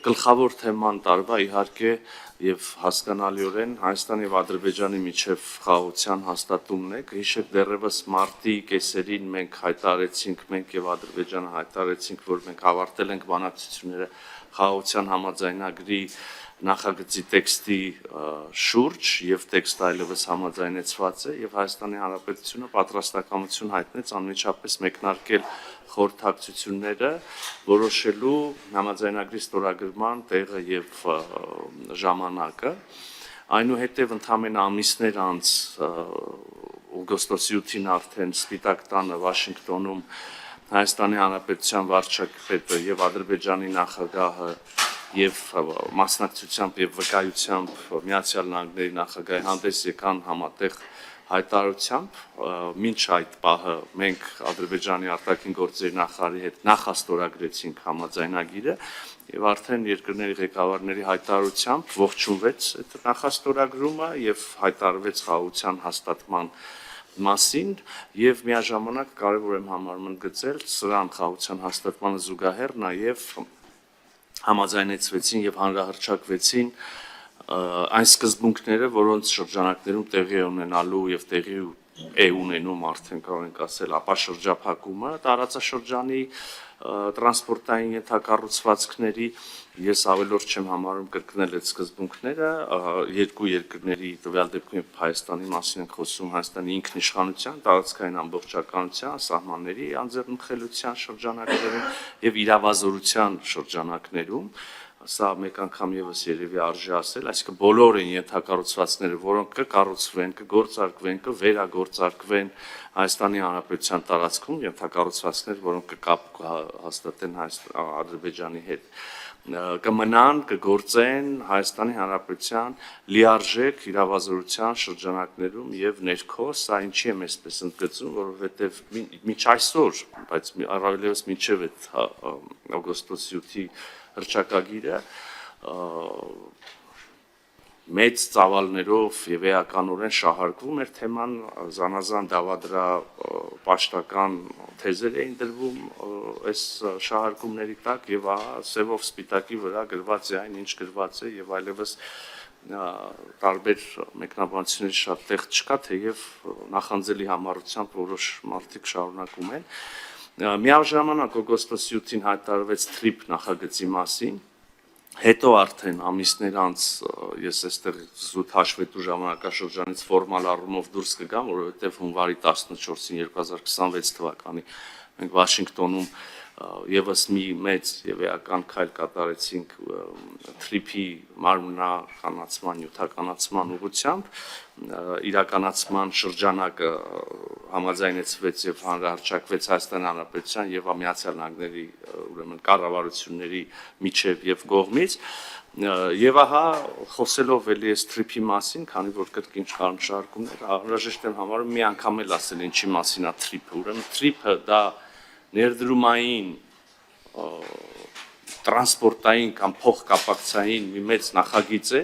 Գլխավոր թեման տարվա իհարկե եւ հասկանալիորեն Հայաստանի եւ Ադրբեջանի միջև խաղաղության հաստատումն է։ Հիշեք դեռևս մարտի կեսերին մենք հայտարարեցինք, մենք եւ Ադրբեջանը հայտարարեցինք, որ մենք ավարտել ենք բանակցությունները խաղաղության համաձայնագրի նախագծի տեքստի շուրջ եւ տեքստը այլևս համաձայնեցված է եւ Հայաստանի Հանրապետությունը պատրաստակամություն հայտնեց անմիջապես մեկնարկել խորհրդակցությունները որոշելու համաձայնագրի ստորագրման տեղը եւ ժամանակը այնուհետեւ ընդամենը ամիսներ անց օգոստոսի 8-ին արդեն Սպիտակ տանը Վաշինգտոնում Հայաստանի Հանրապետության վարչապետը եւ Ադրբեջանի նախագահը եւ մասնակցությամբ եւ վկայությամբ Միացյալ Նահանգների նախագահի հանդես եկան համատեղ հայտարարությամբ մինչ այդ պահը մենք Ադրբեջանի արտաքին գործերի նախարարի հետ նախաստորագրեցինք համաձայնագիրը եւ արդեն երկրների ղեկավարների հայտարարությամբ ողջունվեց այդ նախաստորագրումը եւ հայտարարվեց խաղաղության հաստատման մասին եւ միաժամանակ կարեւոր եմ համարում ընդգծել սրան խաղաղության հաստատմանը զուգահեռ նաեւ համաձայնեցվեցին եւ հանրահռչակվեցին այն սկզբունքները, որոնց շրջանակներում տեղի է ունենալու եւ տեղի է ունենում արդեն կարող ենք ասել ապա շրջափակումը տարածաշրջանի տրանսպորտային ենթակառուցվածքների ես ավելորդ չեմ համարում կրկնել այդ սկզբունքները երկու երկրների տվյալ դեպքում Հայաստանի մասին ենք խոսում Հայաստանի ինքնիշխանության տարածքային ամբողջականության սահմանների անձեռնխելության շրջանակներում եւ իրավազորության շրջանակներում սա մեկ անգամ եւս երևի արժի ասել, այսինքն բոլոր են ենթակառուցվածքները, որոնք կկառուցվեն, կգործարկվեն, կվերագործարկվեն Հայաստանի Հանրապետության տարածքում, ենթակառուցվածքներ, որոնք կկապ հաստատեն Ադրբեջանի հետ, կմնան, կգործեն Հայաստանի Հանրապետության լիարժեք իրավազորության շրջանակներում եւ ներքո, սա ինչի եմ այսպես ընդգծում, որովհետեւ միջ այսօր, բայց առավելևս մինչեւ այդ օգոստոսի 8-ի հռչակագիրը մեծ ծավալներով եւ էականորեն շահարկվում էր թեման զանազան դավադրա պաշտական թեզեր էին դրվում այս շահարկումների տակ եւ սևով սպիտակի վրա գրված է այն ինչ գրված է եւ այլևս տարբեր մեկնաբանությունների շատ տեղ չկա թեև նախանձելի համառությամբ որոշ մարդիկ շարունակում են միաժամանակ օգոստոսի 8-ին հայտարարվեց TRIP նախագծի մասին հետո արդեն ամիսներ անց ես այստեղ զուտ հաշվետու ժամանակաշրջանից ֆորմալ առումով դուրս կգամ որովհետև հունվարի 14-ին 2026 թվականի մենք Վաշինգտոնում եւս մի մեծ եւ էական քայլ կատարեցինք TRIP-ի մարմնականացման նյութականացման ուղղությամբ իրականացման շրջանակը համաձայնեցվեց եւ հանրահռչակվեց Հայաստանի Հանրապետության եւ Միացյալ Նահանգների ուրեմն կառավարությունների միջև եւ կողմից եւ ահա խոսելով էլի այս TRIP-ի մասին, քանի որ կրկին շարունակումներ անհրաժեշտ եմ համարում մի անգամ էլ ասել ինչի մասին է TRIP-ը, ուրեմն TRIP-ը դա ներդրումային տրանսպորտային կամ փոխկապակցային մի մեծ նախագիծ է,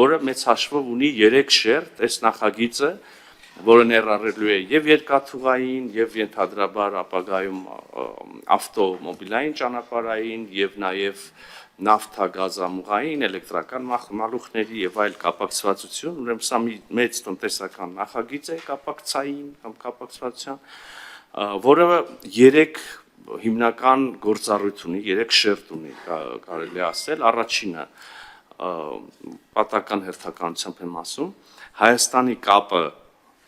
որը մեծ հաշվով ունի 3 շերտ, այս նախագիծը, որը ներառելու է եւ երկաթուղային, եւ ենթադրաբար ապագայում ավտոմոբիլային ճանապարհային եւ նաեւ նավթագազամուղային, էլեկտրական մալուխների եւ այլ կապակցվածություն, ուրեմն սա մի մեծ տնտեսական նախագիծ է կապակցային կամ կապակցվածության, որը 3 հիմնական գործառույթ ունի, 3 շերտ ունի, կարելի ասել, առաջինը պատական հերթականությամբ եմ ասում, Հայաստանի կապը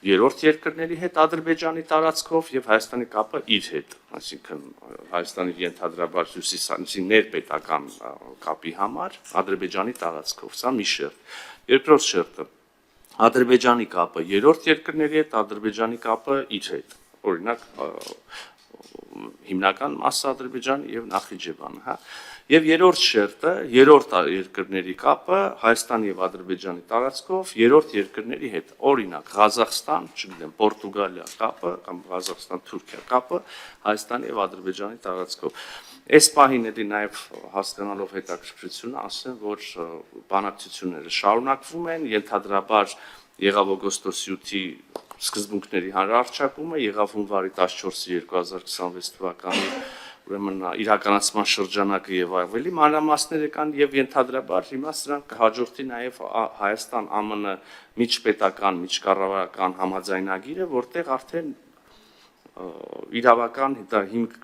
երրորդ երկրների հետ Ադրբեջանի տարածքով եւ Հայաստանի կապը իր հետ, այսինքն Հայաստանի ենթադրաբար հյուսիսային ներպետական կապի համար Ադրբեջանի տարածքով, սա մի շերտ։ Երկրորդ շերտը Ադրբեջանի կապը երրորդ երկրների հետ, Ադրբեջանի կապը իր հետ, օրինակ հիմնական մասը Ադրբեջան եւ Նախիջևանը, հա։ Եվ երրորդ շերտը, երրորդ երկրների կապը Հայաստանի եւ Ադրբեջանի տարածքով երրորդ երկրների հետ, օրինակ Ղազախստան, չգիտեմ, Պորտուգալիա կապը կամ Ղազախստան-Թուրքիա կապը Հայաստանի եւ Ադրբեջանի տարածքով։ Այս պահին էլի նաեւ հասկանալով հետաքրքրությունը ասեմ, որ բանակցությունները շարունակվում են, ենթադրաբար եղավ օգոստոսի 8-ի սկզբունքների հանրահռչակումը, եղավ հունվարի 14-ի 2026 թվականի ուրեմն իրականացման շրջանակը եւ ավելի մանրամասները կան եւ ենթադրաբար հիմա սրանք կհաջորդի նաեւ Հայաստան ԱՄՆ միջպետական միջկառավարական համաձայնագիրը, որտեղ արդեն իրավական հիմք,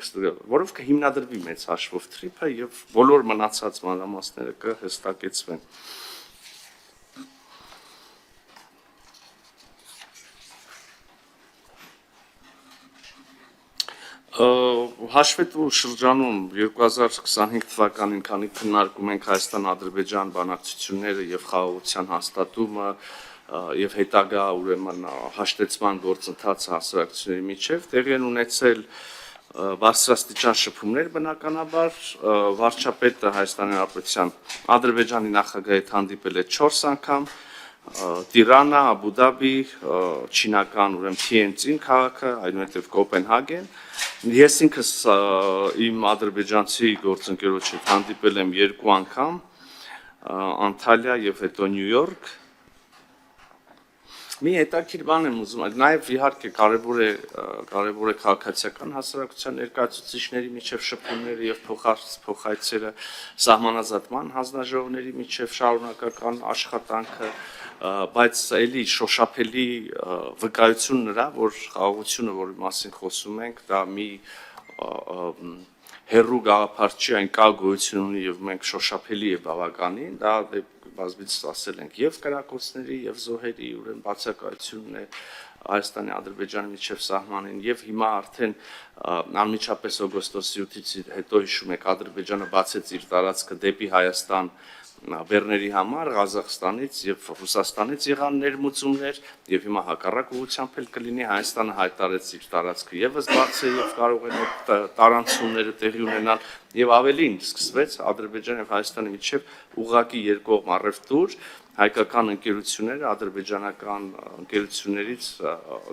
որով կհիմնադրվի մեծ հաշվով թրիփը եւ բոլոր մնացած մանրամասները կհստակեցվեն։ Հաշվետու շրջանում 2025 թվականին, քանի քննարկում ենք Հայաստան-Ադրբեջան բանակցությունները եւ խաղաղության հաստատումը եւ հետագա ուրեմն հաշտեցման գործընթացը հասարակությունների միջև տեղի են ունեցել բարձրաստիճան շփումներ, բնականաբար վարչապետը Հայաստանի Հանրապետության Ադրբեջանի նախագահի հետ հանդիպել է 4 անգամ, Տիրանա, Աբու Դաբի, չինական ուրեմն Թիենցին քաղաքը, այնուհետև Կոպենհագեն։ Ես ինքս իմ ադրբեջանցի գործընկերոջ հետ հանդիպել եմ 2 անգամ, Անտալիա եւ հետո Նյու Յորք։ Մի հետաքրքիր բան եմ ուզում, նաև իհարկե կարևոր է քաղաքացիական հասարակության ներկայացուցիչների միջև շփումները եւ փոխայցերը, սահմանազատման հանձնաժողովների միջև շարունակական աշխատանքը, բայց էլի շոշափելի վկայություն նրա, որ խաղաղությունը, որի մասին խոսում ենք, դա մի հերրու գաղափար չի, այն կա գոյություն ունի եւ մենք շոշափելի է բավականին, դա բազմից ասել ենք եւ կրակոցների եւ զոհերի ուրեմն բացակայությունն է Հայաստանի Ադրբեջանի միջև սահմանին եւ հիմա արդեն անմիջապես օգոստոսի 8-ից հետո հիշում եք Ադրբեջանը բացեց իր տարածքը դեպի Հայաստան բեռների համար Ղազախստանից եւ Ռուսաստանից եղան ներմուծումներ եւ հիմա հակառակ ուղղությամբ էլ կլինի Հայաստանը հայտարարեց իր տարածքը եւս բաց է եւ կարող են տարանցումները տեղի ունենալ եւ ավելին սկսվեց Ադրբեջանի եւ Հայաստանի միջև ուղղակի երկկողմ առևտուր հայկական ընկերությունները ադրբեջանական ընկերություններից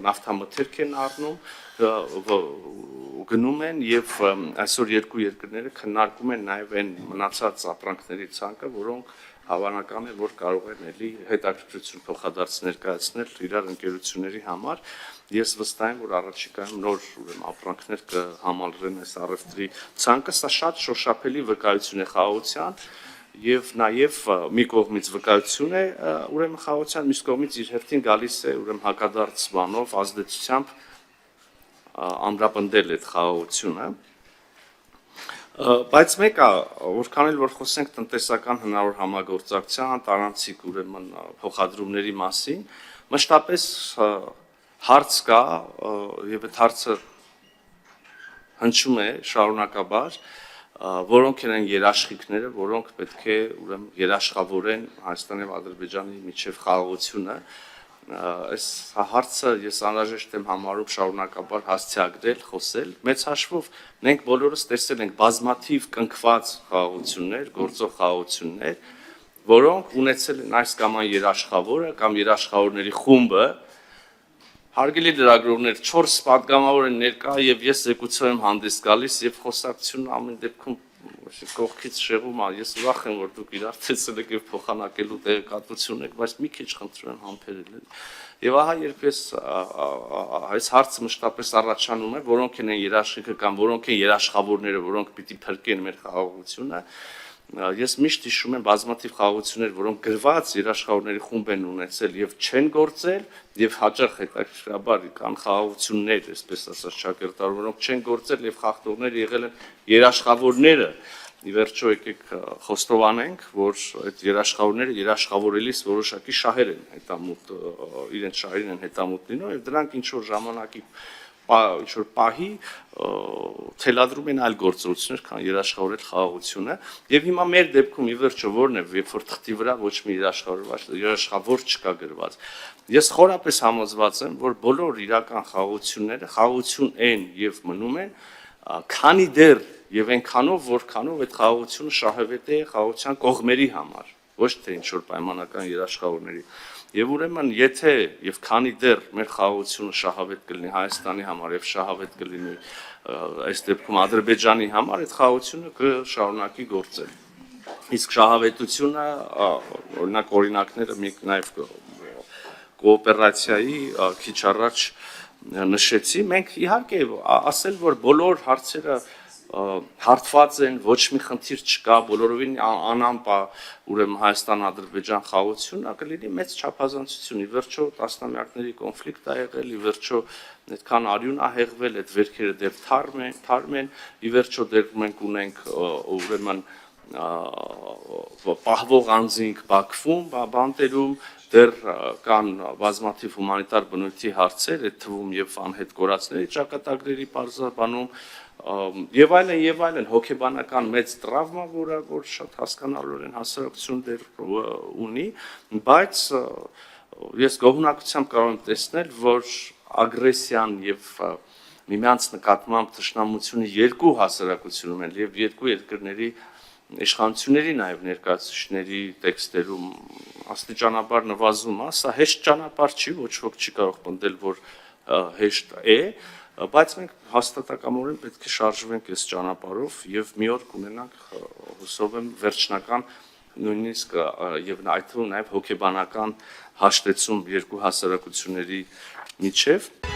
նավթամթերք են առնում գնում են եւ այսօր երկու երկրները քննարկում են նաեւ այն մնացած ապրանքների ցանկը, որոնք հավանական է որ կարող են էլի հետաքրքրություն փոխադարձ ներկայացնել իրար ընկերությունների համար։ Ես վստահ եմ, որ առաջիկայում նոր ուրեմն ապրանքներ կհամալրեն այս առևտրի ցանկը, սա շատ շոշափելի վկայություն է խաղաղության եւ նաեւ մի կողմից վկայություն է ուրեմն խաղաղության, մյուս կողմից իր հերթին գալիս է ուրեմն հակադարձ բանով ազդեցությամբ ամրապնդել այդ խաղաղությունը, բայց մեկը որքան էլ որ խոսենք տնտեսական հնարավոր համագործակցության, տարանցիկ ուրեմն փոխադրումների մասին, մշտապես հարց կա եւ այդ հարցը հնչում է շարունակաբար, որոնք են երաշխիքները, որոնք պետք է ուրեմն երաշխավորեն Հայաստանի եւ Ադրբեջանի միջև խաղաղությունը։ Այս հարցը ես անհրաժեշտ եմ համարում շարունակաբար հասցեագրել, խոսել։ Մեծ հաշվով մենք բոլորս տեսել ենք բազմաթիվ կնքված խաղաղություններ, գործող խաղաղություններ, որոնք ունեցել են այս կամ այն երաշխավորը կամ երաշխավորների խումբը, հարգելի լրագրողներ, 4 պատգամավոր են ներկա եւ ես զեկուցող եմ հանդես գալիս եւ խոսակցությունն ամեն դեպքում կողքից շեղում է, ես ուրախ եմ, որ դուք իրար տեսել եք եւ փոխանակելու տեղեկատվություն եք, բայց մի քիչ խնդրում եմ համբերել էլ։ Եվ ահա երբ այս հարցը մշտապես առաջանում է, որոնք են երաշխիքը կամ որոնք են երաշխավորները, որոնք պիտի փրկեն մեր խաղաղությունը, ես միշտ հիշում եմ բազմաթիվ խաղաղություններ, որոնք գրված երաշխավորների խումբ են ունեցել եւ չեն գործել եւ հաճախ հետաքրքրաբար կան խաղաղություններ, այսպես ասած ճակերտար, որոնք չեն գործել եւ խախտողները եղել են երաշխավորները։ Ի վերջո եկեք խոստովանենք, որ այդ երաշխավորները երաշխավորելիս որոշակի շահեր են հետամուտ, իրենց շահերին են հետամուտ լինում եւ դրանք ինչ որ ժամանակի ինչ-որ պահի թելադրում են այլ գործողություններ, քան երաշխավորել խաղաղությունը եւ հիմա մեր դեպքում ի վերջո որն է, երբ որ թղթի վրա ոչ մի երաշխավոր չկա գրված։ Ես խորապես համոզված եմ, որ բոլոր իրական խաղաղությունները խաղաղություն են եւ մնում են, քանի դեռ եւ այնքանով որքանով այդ խաղաղությունը շահավետ է խաղաղության կողմերի համար, ոչ թե ինչ որ պայմանական երաշխավորների։ Եվ ուրեմն եթե եւ քանի դեռ մեր խաղաղությունը շահավետ կլինի Հայաստանի համար եւ շահավետ կլինի այս դեպքում Ադրբեջանի համար, այդ խաղաղությունը կշարունակի գործել։ Իսկ շահավետությունը օրինակ օրինակները մենք նաեւ կոոպերացիայի քիչ առաջ նշեցի, մենք իհարկե ասել որ բոլոր հարցերը հարթված են, ոչ մի խնդիր չկա, բոլորովին անամպ է ուրեմն Հայաստան-Ադրբեջան խաղաղությունը, կլինի մեծ չափազանցություն, ի վերջո տասնամյակների կոնֆլիկտ է եղել, ի վերջո այդքան արյուն է հեղվել, այդ վերքերը դեռ թարմ են, ի վերջո դեռ մենք ունենք ուրեմն պահվող անձինք Բաքվում, բանտերում, դեռ կան բազմաթիվ հումանիտար բնույթի հարցեր, այդ թվում եւ անհետ կորածների ճակատագրերի պարզաբանում եւ այլն հոգեբանական մեծ տրավմա, որ շատ հասկանալիորեն հասարակություն դեռ ունի, բայց ես գոհունակությամբ կարող եմ տեսնել, որ ագրեսիան եւ միմյանց նկատմամբ թշնամությունը երկու հասարակությունում են եւ երկու երկրների իշխանությունների նաև ներկայացուցիչների տեքստերում աստիճանաբար նվազում է, սա հեշտ ճանապարհ չի, ոչ ոք չի կարող պնդել, որ հեշտ է, բայց մենք հաստատակամորեն պետք է շարժվենք այս ճանապարհով եւ մի օր կունենանք, հուսով եմ, վերջնական նույնիսկ եւ այդ թվում նաև հոգեբանական հաշտեցում երկու հասարակությունների միջև